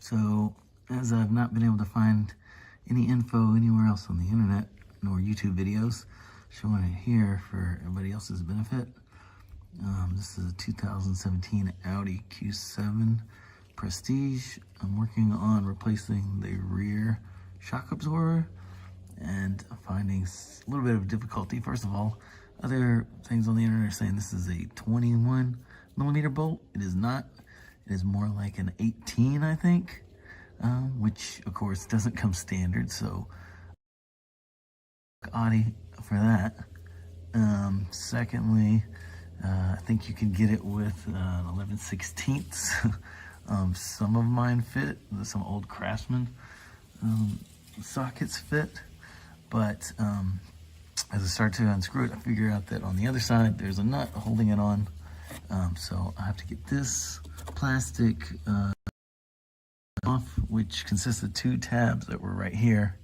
So, as I've not been able to find any info anywhere else on the internet, nor YouTube videos, showing it here for everybody else's benefit. This is a 2017 Audi Q7 Prestige. I'm working on replacing the rear shock absorber and finding a little bit of difficulty. First of all, other things on the internet are saying this is a 21 millimeter bolt. It is not. It is more like an 18, I think, which of course doesn't come standard. So Audi for that. Secondly, I think you can get it with an 11/16. Some of mine fit. Some old Craftsman sockets fit, but as I start to unscrew it, I figure out that on the other side there's a nut holding it on. So I have to get this plastic off, which consists of two tabs that were right here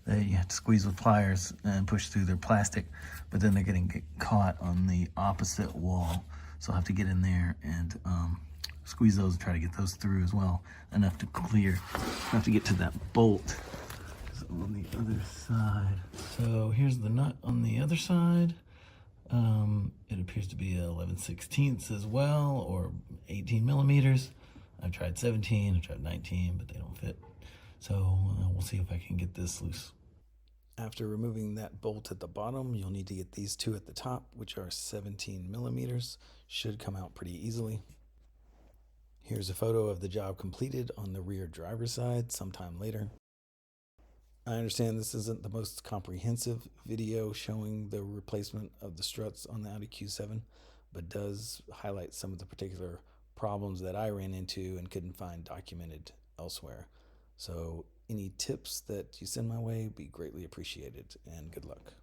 that you have to squeeze with pliers and push through their plastic, but then they're getting caught on the opposite wall. So I'll have to get in there and squeeze those and try to get those through as well, enough to clear. I have to get to that bolt on the other side. So here's the nut on the other side. It appears to be 11/16 as well, or 18 millimeters. I've tried 17, I've tried 19, but they don't fit. So we'll see if I can get this loose. After removing that bolt at the bottom, you'll need to get these two at the top, which are 17 millimeters. Should come out pretty easily. Here's a photo of the job completed on the rear driver's side sometime later. I understand this isn't the most comprehensive video showing the replacement of the struts on the Audi Q7, but does highlight some of the particular problems that I ran into and couldn't find documented elsewhere. So any tips that you send my way would be greatly appreciated, and good luck.